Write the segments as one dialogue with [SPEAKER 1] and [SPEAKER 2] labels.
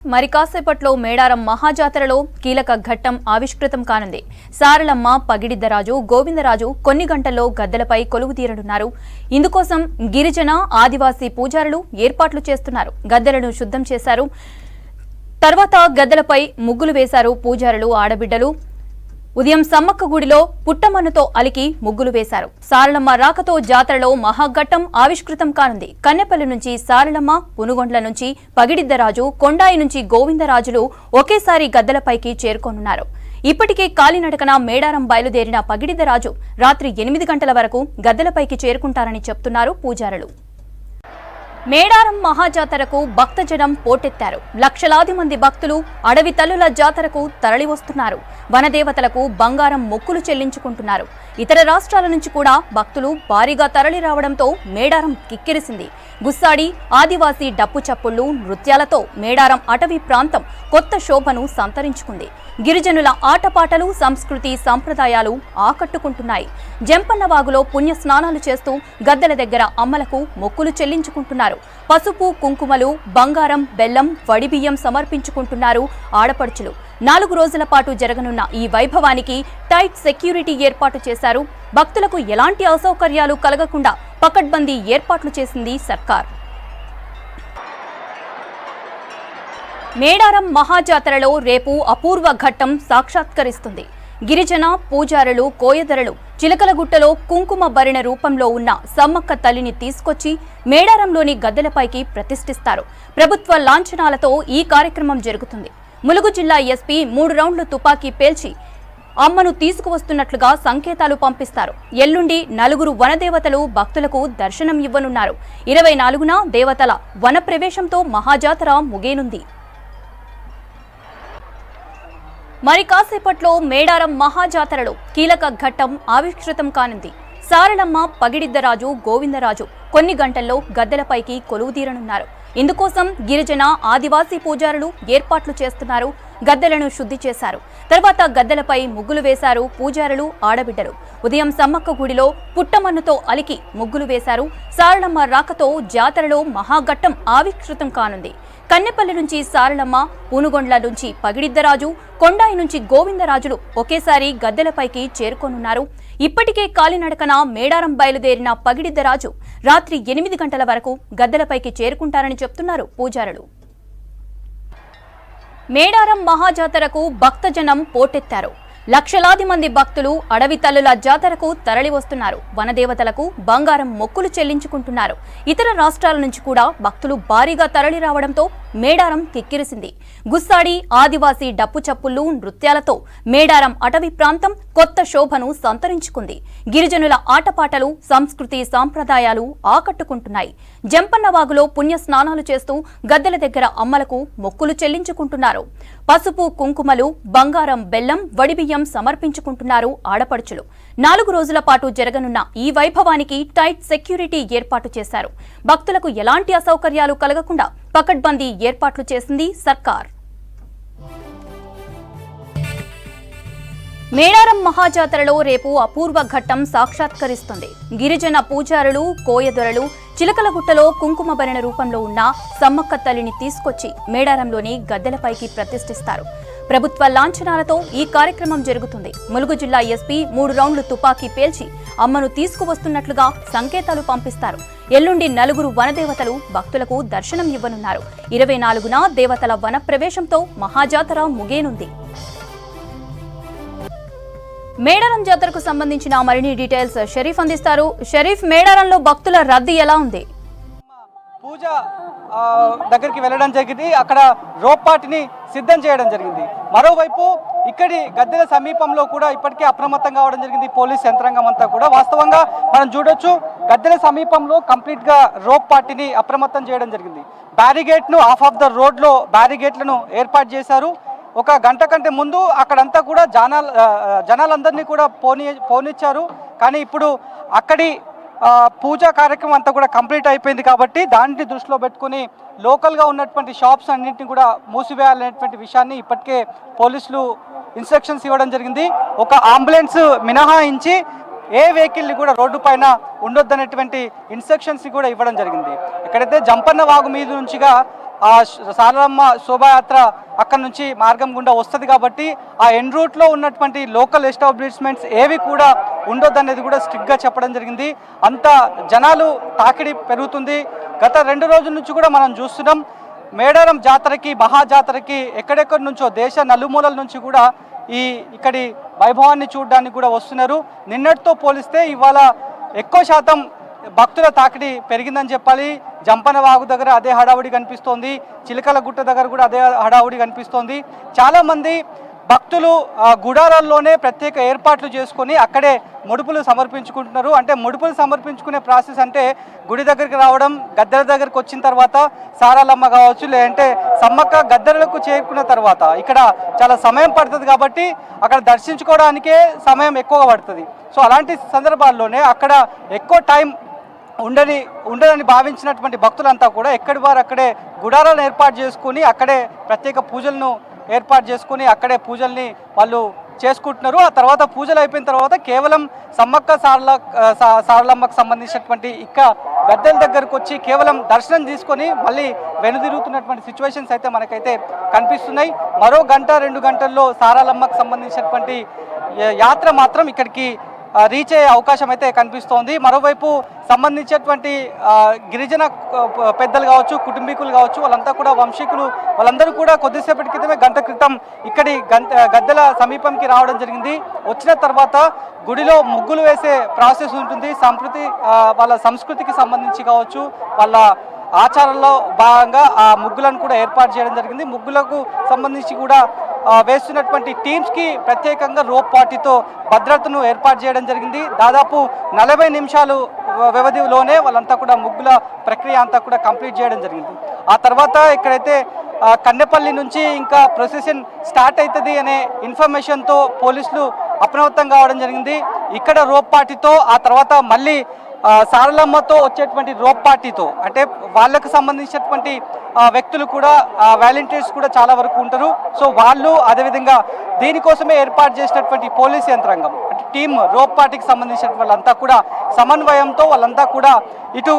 [SPEAKER 1] మరి కాసేపట్లో మేడారం మహాజాతరలో కీలక ఘట్టం ఆవిష్కృతం కానుంది. సారలమ్మ, పగిడిద్దరాజు, గోవిందరాజు కొన్ని గంటల్లో గద్దెలపై కొలువు తీరనున్నారు. ఇందుకోసం గిరిజన, ఆదివాసీ పూజారులు ఏర్పాట్లు చేస్తున్నారు. గద్దెలను శుద్ధం చేశారు. తర్వాత గద్దెలపై ముగ్గులు వేశారు పూజారులు, ఆడబిడ్డలు. ఉదయం సమ్మక్క గుడిలో పుట్టమన్నుతో అలికి ముగ్గులు వేశారు. సారలమ్మ రాకతో జాతరలో మహాఘట్టం ఆవిష్కృతం కానుంది. కన్నెపల్లి నుంచి సారలమ్మ, పునుగొండ్ల నుంచి పగిడిద్దరాజు, కొండాయి నుంచి గోవిందరాజులు ఒకేసారి గద్దెలపైకి చేరుకోనున్నారు. ఇప్పటికే కాలినడకన మేడారం బయలుదేరిన పగిడిద్దరాజు రాత్రి 8 గంటల వరకు గద్దెలపైకి చేరుకుంటారని చెప్తున్నారు పూజారులు. మేడారం మహాజాతరకు భక్తజనం పోటెత్తారు. లక్షలాది మంది భక్తులు అడవి తల్లుల జాతరకు తరలివస్తున్నారు. వనదేవతలకు బంగారం మొక్కులు చెల్లించుకుంటున్నారు. ఇతర రాష్ట్రాల నుంచి కూడా భక్తులు భారీగా తరలి రావడంతో మేడారం కిక్కిరిసింది. గుస్సాడి, ఆదివాసీ డప్పు చప్పుళ్లు, నృత్యాలతో మేడారం అటవీ ప్రాంతం కొత్త శోభను సంతరించుకుంది. గిరిజనుల ఆటపాటలు, సంస్కృతి, సంప్రదాయాలు ఆకట్టుకుంటున్నాయి. జంపన్నవాగులో పుణ్య స్నానాలు చేస్తూ గద్దెల దగ్గర అమ్మలకు మొక్కులు చెల్లించుకుంటున్నారు. పసుపు, కుంకుమలు, బంగారం, బెల్లం, వడిబియ్యం సమర్పించుకుంటున్నారు ఆడపడుచులు. 4 రోజుల పాటు జరగనున్న ఈ వైభవానికి టైట్ సెక్యూరిటీ ఏర్పాటు చేశారు. భక్తులకు ఎలాంటి అసౌకర్యాలు కలగకుండా పకడ్బందీ ఏర్పాట్లు చేసింది సర్కార్. మేడారం మహాజాతరలో రేపు అపూర్వ ఘట్టం సాక్షాత్కరిస్తుంది. గిరిజన, పూజారులు, కోయదరలు చిలకలగుట్టలో కుంకుమ భరిణ రూపంలో ఉన్న సమ్మక్క తల్లిని తీసుకొచ్చి మేడారంలోని గద్దెలపైకి ప్రతిష్ఠిస్తారు. ప్రభుత్వ లాంఛనాలతో ఈ కార్యక్రమం జరుగుతుంది. ములుగు జిల్లా ఎస్పీ 3 రౌండ్లు తుపాకీ పేల్చి అమ్మను తీసుకువస్తున్నట్లుగా సంకేతాలు పంపిస్తారు. ఎల్లుండి 4 వనదేవతలు భక్తులకు దర్శనం ఇవ్వనున్నారు. 24న దేవతల వన ప్రవేశంతో మహాజాతర ముగియనుంది. మరి కాసేపట్లో మేడారం మహాజాతరలో కీలక ఘట్టం ఆవిష్కృతం కానుంది. సారలమ్మ, పగిడిద్దరాజు, గోవిందరాజు కొన్ని గంటల్లో గద్దెలపైకి కొలువుదీరనున్నారు. ఇందుకోసం గిరిజన, ఆదివాసీ పూజారులు ఏర్పాట్లు చేస్తున్నారు. గద్దెలను శుద్ధి చేశారు. తర్వాత గద్దెలపై ముగ్గులు వేశారు పూజారులు, ఆడబిడ్డలు. ఉదయం సమ్మక్క గుడిలో పుట్టమన్నుతో అలికి ముగ్గులు వేశారు. సారలమ్మ రాకతో జాతరలో మహాఘట్టం ఆవిష్కృతం కానుంది. కన్నెపల్లి నుంచి సారలమ్మ, పూనుగొండ్ల నుంచి పగిడిద్దరాజు, కొండాయి నుంచి గోవిందరాజులు ఒకేసారి గద్దెలపైకి చేరుకోనున్నారు. ఇప్పటికే కాలినడకన మేడారం బయలుదేరిన పగిడిద్దరాజు రాత్రి 8 గంటల వరకు గద్దెలపైకి చేరుకుంటారని చెప్తున్నారు పూజారులు. మేడారం మహాజాతరకు భక్తజనం పోటెత్తారు. లక్షలాది మంది భక్తులు అడవి తల్లుల జాతరకు తరలి వస్తున్నారు. వనదేవతలకు బంగారం మొక్కులు చెల్లించుకుంటున్నారు. ఇతర రాష్ట్రాల నుంచి కూడా భక్తులు భారీగా తరలి రావడంతో మేడారం కిక్కిరిసింది. గుస్సాడి, ఆదివాసీ డప్పు చప్పుళ్లు, నృత్యాలతో మేడారం అటవీ ప్రాంతం కొత్త శోభను సంతరించుకుంది. గిరిజనుల ఆటపాటలు, సంస్కృతి, సంప్రదాయాలు ఆకట్టుకుంటున్నాయి. జంపన్నవాగులో పుణ్య స్నానాలు చేస్తూ గద్దెల దగ్గర అమ్మలకు మొక్కులు చెల్లించుకుంటున్నారు. పసుపు, కుంకుమలు, బంగారం, బెల్లం, వడిబియ్యం సమర్పించుకుంటున్నారు ఆడపడుచులు. 4 రోజుల పాటు జరగనున్న ఈ వైభవానికి టైట్ సెక్యూరిటీ ఏర్పాటు చేశారు. భక్తులకు ఎలాంటి అసౌకర్యాలు కలగకుండా పకడ్బందీ ఏర్పాట్లు చేసింది సర్కార్. మేడారం మహాజాతరలో రేపు అపూర్వ ఘట్టం సాక్షాత్కరిస్తుంది. గిరిజన పూజారులు, కోయదొరలు చిలకలగుట్టలో కుంకుమ భరిణ రూపంలో ఉన్న సమ్మక్క తల్లిని తీసుకొచ్చి మేడారంలోని గద్దెలపైకి ప్రతిష్ఠిస్తారు. ప్రభుత్వ లాంఛనాలతో ఈ కార్యక్రమం జరుగుతుంది. ములుగు జిల్లా ఎస్పీ 3 రౌండ్లు తుపాకీ పేల్చి అమ్మను తీసుకువస్తున్నట్లుగా సంకేతాలు పంపిస్తారు. ఎల్లుండి 4 వనదేవతలు భక్తులకు దర్శనం ఇవ్వనున్నారు. 24న దేవతల వన ప్రవేశంతో మహాజాతర ముగియనుంది. మేడారం జాతరకు సంబంధించిన మరిన్ని డీటెయిల్స్ షరీఫ్ అందిస్తారు. షరీఫ్, మేడారంలో భక్తుల రద్దీ ఎలా ఉంది?
[SPEAKER 2] పూజ దగ్గరికి వెళ్ళడం జరిగింది. అక్కడ రోప్ పార్టీని సిద్ధం చేయడం జరిగింది. మరోవైపు ఇక్కడి గద్దెల సమీపంలో కూడా ఇప్పటికే అప్రమత్తం కావడం జరిగింది పోలీస్ యంత్రాంగం అంతా కూడా. వాస్తవంగా మనం చూడొచ్చు, గద్దెల సమీపంలో కంప్లీట్గా రోప్ పార్టీని అప్రమత్తం చేయడం జరిగింది. బ్యారిగేట్ను ఆఫ్ ద రోడ్లో బ్యారిగేట్లను ఏర్పాటు చేశారు. 1 గంట కంటే ముందు అక్కడంతా కూడా జనాలందరినీ కూడా పోనిచ్చారు. కానీ ఇప్పుడు అక్కడి పూజా కార్యక్రమం అంతా కూడా కంప్లీట్ అయిపోయింది కాబట్టి దాన్ని దృష్టిలో పెట్టుకుని లోకల్గా ఉన్నటువంటి షాప్స్ అన్నింటినీ కూడా మూసివేయాలనేటువంటి విషయాన్ని ఇప్పటికే పోలీసులు ఇన్స్ట్రక్షన్స్ ఇవ్వడం జరిగింది. ఒక అంబులెన్స్ మినహాయించి ఏ వెహికల్ని కూడా రోడ్డు పైన ఉండొద్దనేటువంటి ఇన్స్ట్రక్షన్స్ కూడా ఇవ్వడం జరిగింది. ఎక్కడైతే జంపన్న వాగు మీద నుంచిగా ఆ సారలమ్మ శోభాయాత్ర అక్కడ నుంచి మార్గం గుండా వస్తుంది కాబట్టి ఆ ఎన్ రూట్లో ఉన్నటువంటి లోకల్ ఎస్టాబ్లిష్మెంట్స్ ఏవి కూడా ఉండొద్దనేది కూడా స్ట్రిక్ట్గా చెప్పడం జరిగింది. అంత జనాలు తాకిడి పెరుగుతుంది. గత 2 రోజుల నుంచి కూడా మనం చూస్తున్నాం. మేడారం జాతరకి, మహాజాతరకి ఎక్కడెక్కడి నుంచో దేశ నలుమూలల నుంచి కూడా ఇక్కడి వైభవాన్ని చూడడానికి కూడా వస్తున్నారు. నిన్నటితో పోలిస్తే ఇవాళ ఎక్కువ శాతం భక్తుల తాకిడి పెరిగిందని చెప్పాలి. జంపన వాగు దగ్గర అదే హడావుడి కనిపిస్తోంది. చిలకల గుట్ట దగ్గర కూడా అదే హడావుడి కనిపిస్తోంది. చాలామంది భక్తులు గుడారాల్లోనే ప్రత్యేక ఏర్పాట్లు చేసుకొని అక్కడే ముడుపులు సమర్పించుకుంటున్నారు. అంటే ముడుపులు సమర్పించుకునే ప్రాసెస్ అంటే గుడి దగ్గరికి రావడం, గద్దెల దగ్గరికి వచ్చిన తర్వాత సారాలమ్మ కావచ్చు, లేదంటే సమ్మక్క గద్దెలకు చేరుకున్న తర్వాత ఇక్కడ చాలా సమయం పడుతుంది కాబట్టి అక్కడ దర్శించుకోవడానికే సమయం ఎక్కువగా పడుతుంది. సో అలాంటి సందర్భాల్లోనే అక్కడ ఎక్కువ టైం ఉండదని భావించినటువంటి భక్తులంతా కూడా ఎక్కడి వారు అక్కడే గుడారాలను ఏర్పాటు చేసుకుని అక్కడే ప్రత్యేక పూజలను ఏర్పాటు చేసుకుని అక్కడే పూజల్ని వాళ్ళు చేసుకుంటున్నారు. ఆ తర్వాత పూజలు అయిపోయిన తర్వాత కేవలం సమ్మక్క సారలమ్మకు సంబంధించినటువంటి గద్దెల దగ్గరకు వచ్చి కేవలం దర్శనం తీసుకొని మళ్ళీ వెనుదిరుగుతున్నటువంటి సిచ్యువేషన్స్ అయితే మనకైతే కనిపిస్తున్నాయి. మరో 1-2 గంటల్లో సారలమ్మకు సంబంధించినటువంటి యాత్ర మాత్రం ఇక్కడికి రీచ్ అయ్యే అవకాశం అయితే కనిపిస్తోంది. మరోవైపు సంబంధించినటువంటి గిరిజన పెద్దలు కావచ్చు, కుటుంబీకులు కావచ్చు, వాళ్ళంతా కూడా వంశీకులు, వాళ్ళందరూ కూడా కొద్దిసేపటి క్రితమే గంట క్రితం ఇక్కడి గద్దెల సమీపంకి రావడం జరిగింది. వచ్చిన తర్వాత గుడిలో ముగ్గులు వేసే ప్రాసెస్ ఉంటుంది. వాళ్ళ సంస్కృతికి సంబంధించి కావచ్చు, వాళ్ళ ఆచారంలో భాగంగా ఆ ముగ్గులను కూడా ఏర్పాటు చేయడం జరిగింది. ముగ్గులకు సంబంధించి కూడా వేస్తున్నటువంటి టీమ్స్కి ప్రత్యేకంగా రోప్ పార్టీతో భద్రతను ఏర్పాటు చేయడం జరిగింది. దాదాపు 40 నిమిషాలు వ్యవధిలోనే వాళ్ళంతా కూడా ముగ్గుల ప్రక్రియ అంతా కూడా కంప్లీట్ చేయడం జరిగింది. ఆ తర్వాత ఇక్కడైతే కన్నెపల్లి నుంచి ఇంకా ప్రొసెషన్ స్టార్ట్ అవుతుంది అనే ఇన్ఫర్మేషన్తో పోలీసులు అప్రమత్తం కావడం జరిగింది. ఇక్కడ రోప్ పార్టీతో ఆ తర్వాత మళ్ళీ సారలమ్మతో వచ్చేటువంటి రోప్ పార్టీతో, అంటే వాళ్ళకు సంబంధించినటువంటి వ్యక్తులు కూడా వాలంటీర్స్ కూడా చాలా వరకు ఉంటారు. సో వాళ్ళు అదేవిధంగా దీనికోసమే ఏర్పాటు చేసినటువంటి పోలీస్ యంత్రాంగం అంటే టీమ్ రోప్ పార్టీకి సంబంధించిన వాళ్ళంతా కూడా సమన్వయంతో వాళ్ళంతా కూడా ఇటు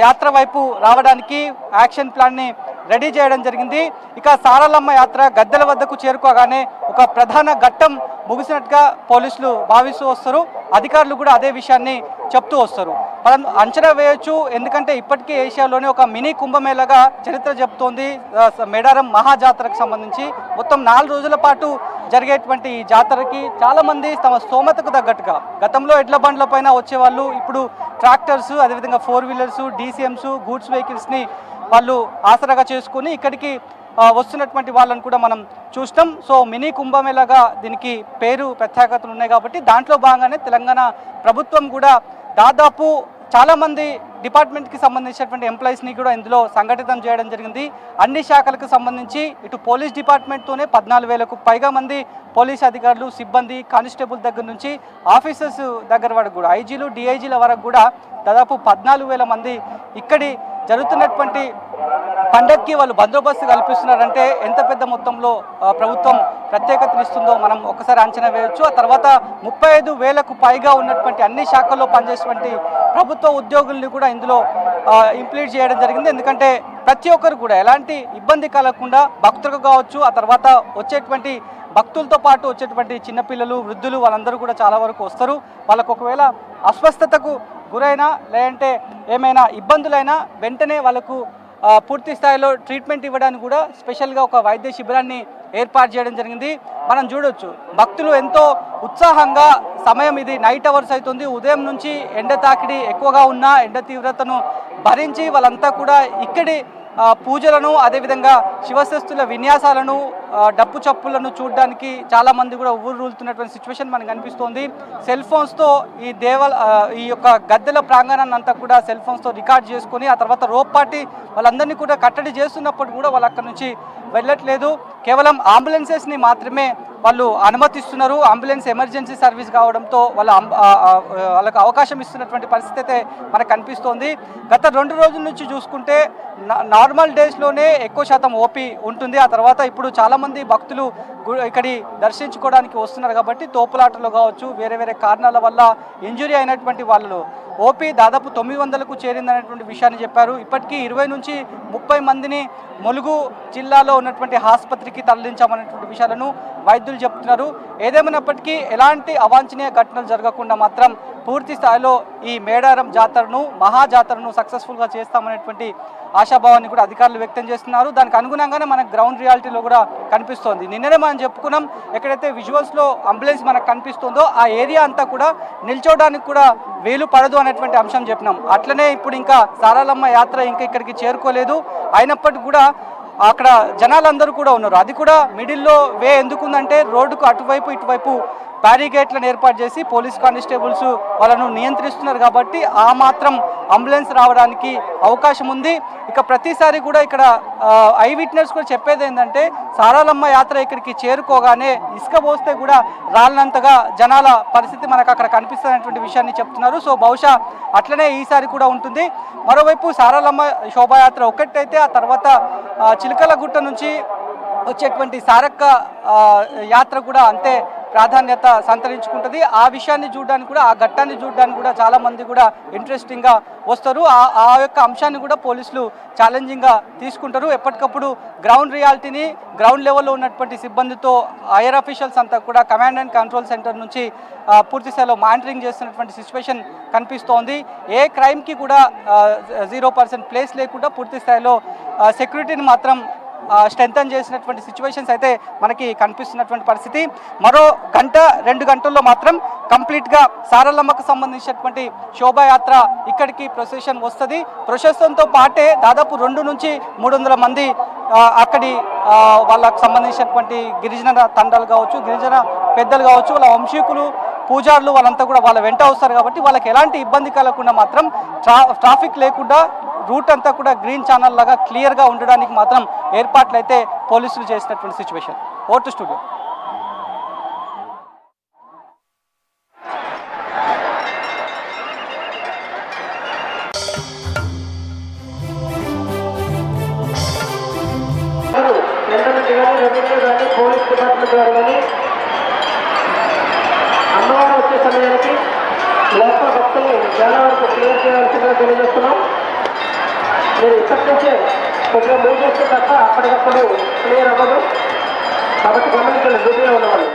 [SPEAKER 2] యాత్ర వైపు రావడానికి యాక్షన్ ప్లాన్ని రెడీ చేయడం జరిగింది. ఇక సారలమ్మ యాత్ర గద్దెల వద్దకు చేరుకోగానే ఒక ప్రధాన ఘట్టం ముగిసినట్టుగా పోలీసులు భావిస్తూ వస్తారు. అధికారులు కూడా అదే విషయాన్ని చెప్తూ వస్తారు. మనం అంచనా వేయొచ్చు, ఎందుకంటే ఇప్పటికే ఏషియాలోనే ఒక మినీ కుంభమేళగా చరిత్ర చెప్తోంది మేడారం మహాజాతరకు సంబంధించి. మొత్తం 4 రోజుల పాటు జరిగేటువంటి ఈ జాతరకి చాలామంది తమ స్తోమతకు తగ్గట్టుగా గతంలో ఎడ్ల బండ్ల పైన వచ్చేవాళ్ళు ఇప్పుడు ట్రాక్టర్స్, అదేవిధంగా 4 వీలర్స్, DCMs, గూడ్స్ వెహికల్స్ని వాళ్ళు ఆసరాగా చేసుకుని ఇక్కడికి వస్తున్నటువంటి వాళ్ళని కూడా మనం చూస్తాం. సో మినీ కుంభమేళాగా దీనికి పేరు ప్రత్యేకతలు ఉన్నాయి కాబట్టి దాంట్లో భాగంగానే తెలంగాణ ప్రభుత్వం కూడా దాదాపు చాలామంది డిపార్ట్మెంట్కి సంబంధించినటువంటి ఎంప్లాయీస్ని కూడా ఇందులో సంఘటితం చేయడం జరిగింది. అన్ని శాఖలకు సంబంధించి ఇటు పోలీస్ డిపార్ట్మెంట్తోనే 14,000కు పైగా మంది పోలీస్ అధికారులు, సిబ్బంది, కానిస్టేబుల్ దగ్గర నుంచి ఆఫీసర్స్ దగ్గర వరకు కూడా ఐజీలు, DIGల వరకు కూడా దాదాపు 14,000 మంది ఇక్కడి జరుగుతున్నటువంటి పండగకి వాళ్ళు బందోబస్తు కల్పిస్తున్నారంటే ఎంత పెద్ద మొత్తంలో ప్రభుత్వం ప్రత్యేకతనిస్తుందో మనం ఒకసారి అంచనా వేయొచ్చు. ఆ తర్వాత 35,000కు పైగా ఉన్నటువంటి అన్ని శాఖల్లో పనిచేసేటువంటి ప్రభుత్వ ఉద్యోగుల్ని కూడా ఇందులో ఇంప్లీట్ చేయడం జరిగింది. ఎందుకంటే ప్రతి ఒక్కరు కూడా ఎలాంటి ఇబ్బంది కలగకుండా భక్తులకు కావచ్చు, ఆ తర్వాత వచ్చేటువంటి భక్తులతో పాటు వచ్చేటువంటి చిన్నపిల్లలు, వృద్ధులు వాళ్ళందరూ కూడా చాలా వరకు వస్తారు. వాళ్ళకు ఒకవేళ అస్వస్థతకు గురైనా లేదంటే ఏమైనా ఇబ్బందులైనా వెంటనే వాళ్ళకు పూర్తి స్థాయిలో ట్రీట్మెంట్ ఇవ్వడానికి కూడా స్పెషల్గా ఒక వైద్య శిబిరాన్ని ఏర్పాటు చేయడం జరిగింది. మనం చూడొచ్చు భక్తులు ఎంతో ఉత్సాహంగా, సమయం ఇది నైట్ అవర్స్ అవుతుంది, ఉదయం నుంచి ఎండ తాకిడి ఎక్కువగా ఉన్న ఎండ తీవ్రతను భరించి వాళ్ళంతా కూడా ఇక్కడి పూజలను, అదేవిధంగా శివశక్తుల విన్యాసాలను, డప్పు చప్పులను చూడడానికి చాలామంది కూడా ఊరుతున్నటువంటి సిచ్యువేషన్ మనకు కనిపిస్తోంది. సెల్ ఫోన్స్తో ఈ యొక్క గద్దెల ప్రాంగణాన్ని అంతా కూడా సెల్ ఫోన్స్తో రికార్డ్ చేసుకొని ఆ తర్వాత రోప్ పార్టీ వాళ్ళందరినీ కూడా కట్టడి చేస్తున్నప్పుడు కూడా వాళ్ళు అక్కడి నుంచి వెళ్ళట్లేదు. కేవలం అంబులెన్సెస్ని మాత్రమే వాళ్ళు అనుమతిస్తున్నారు. అంబులెన్స్ ఎమర్జెన్సీ సర్వీస్ కావడంతో వాళ్ళకు అవకాశం ఇస్తున్నటువంటి పరిస్థితి అయితే మనకు కనిపిస్తోంది. గత 2 రోజుల నుంచి చూసుకుంటే నార్మల్ డేస్లోనే ఎక్కువ శాతం ఓపీ ఉంటుంది. ఆ తర్వాత ఇప్పుడు చాలామంది భక్తులు ఇక్కడి దర్శించుకోవడానికి వస్తున్నారు కాబట్టి తోపులాటలు కావచ్చు, వేరే వేరే కారణాల వల్ల ఇంజురీ అయినటువంటి వాళ్ళు ఓపీ దాదాపు 900కు చేరిందనేటువంటి విషయాన్ని చెప్పారు. ఇప్పటికీ 20 నుంచి 30 మందిని ములుగు జిల్లాలో ఉన్నటువంటి ఆసుపత్రికి తరలించామనేటువంటి విషయాలను వైద్యులు చెప్తున్నారు. ఏదేమైనప్పటికీ ఎలాంటి అవాంఛనీయ ఘటనలు జరగకుండా మాత్రం పూర్తి స్థాయిలో ఈ మేడారం జాతరను మహాజాతరను సక్సెస్ఫుల్గా చేస్తామనేటువంటి ఆశాభావాన్ని కూడా అధికారులు వ్యక్తం చేస్తున్నారు. దానికి అనుగుణంగానే మనకు గ్రౌండ్ రియాలిటీలో కూడా కనిపిస్తోంది. నిన్ననే మనం చెప్పుకున్నాం, ఎక్కడైతే విజువల్స్లో అంబులెన్స్ మనకు కనిపిస్తుందో ఆ ఏరియా అంతా కూడా నిల్చోవడానికి కూడా వీలు పడదు అనేటువంటి అంశం చెప్పినాం. అట్లనే ఇప్పుడు ఇంకా సారాలమ్మ యాత్ర ఇంకా ఇక్కడికి చేరుకోలేదు. అయినప్పటికీ కూడా అక్కడ జనాలందరూ కూడా ఉన్నారు. అది కూడా మిడిల్లో వే ఎందుకుందంటే రోడ్డుకు అటువైపు ఇటువైపు బ్యారిగేట్లను ఏర్పాటు చేసి పోలీస్ కానిస్టేబుల్స్ వాళ్ళను నియంత్రిస్తున్నారు కాబట్టి ఆ మాత్రం అంబులెన్స్ రావడానికి అవకాశం ఉంది. ఇక ప్రతిసారి కూడా ఇక్కడ ఐ విట్నెస్ కూడా చెప్పేది ఏంటంటే సారాలమ్మ యాత్ర ఇక్కడికి చేరుకోగానే ఇసుక పోస్తే కూడా రాలినంతగా జనాల పరిస్థితి మనకు అక్కడ కనిపిస్తున్నటువంటి విషయాన్ని చెప్తున్నారు. సో బహుశా అట్లనే ఈసారి కూడా ఉంటుంది. మరోవైపు సారాలమ్మ శోభాయాత్ర ఒక్కటైతే ఆ తర్వాత చిలకలగుట్ట నుంచి వచ్చేటువంటి సారక్క యాత్ర కూడా అంతే ప్రాధాన్యత సంతరించుకుంటుంది. ఆ విషయాన్ని చూడడానికి కూడా, ఆ ఘట్టాన్ని చూడడానికి కూడా చాలామంది కూడా ఇంట్రెస్టింగ్గా వస్తారు. ఆ యొక్క అంశాన్ని కూడా పోలీసులు ఛాలెంజింగ్గా తీసుకుంటారు. ఎప్పటికప్పుడు గ్రౌండ్ రియాలిటీని గ్రౌండ్ లెవెల్లో ఉన్నటువంటి సిబ్బందితో ఐఆర్ అఫీషియల్స్ అంతా కూడా కమాండ్ అండ్ కంట్రోల్ సెంటర్ నుంచి పూర్తి స్థాయిలో మానిటరింగ్ చేస్తున్నటువంటి సిచ్యువేషన్ కనిపిస్తోంది. ఏ క్రైమ్కి కూడా 0% ప్లేస్ లేకుండా పూర్తి స్థాయిలో సెక్యూరిటీని మాత్రం స్ట్రెంథన్ చేసినటువంటి సిచ్యువేషన్స్ అయితే మనకి కనిపిస్తున్నటువంటి పరిస్థితి. మరో 1-2 గంటల్లో మాత్రం కంప్లీట్గా సారలమ్మకు సంబంధించినటువంటి శోభాయాత్ర ఇక్కడికి ప్రొసెషన్ వస్తుంది. ప్రొసెషన్తో పాటే దాదాపు 200 నుంచి 300 మంది అక్కడి వాళ్ళకు సంబంధించినటువంటి గిరిజన తండాలు కావచ్చు, గిరిజన పెద్దలు కావచ్చు, వాళ్ళ వంశీకులు, పూజారులు వాళ్ళంతా కూడా వాళ్ళ వెంట వస్తారు కాబట్టి వాళ్ళకి ఎలాంటి ఇబ్బంది కలగకుండా మాత్రం ట్రాఫిక్ లేకుండా రూట్ అంతా కూడా గ్రీన్ ఛానల్ లాగా క్లియర్గా ఉండడానికి మాత్రం ఏర్పాట్లు అయితే పోలీసులు చేసినటువంటి situation. Vote studio.
[SPEAKER 3] Police department వారు కానీ అమ్మవారు వచ్చే సమయానికి లోపల భక్తులు చాలా వరకు క్లియర్ చేయాల్సిందిగా తెలియజేస్తున్నాం. మీరు ఇక్కడి నుంచే కొద్దిగా మూవ్ చేస్తే తప్ప అప్పటికప్పుడు క్లియర్ అవ్వదు కాబట్టి గమనించండి డ్యూటీలో ఉన్నవాళ్ళు.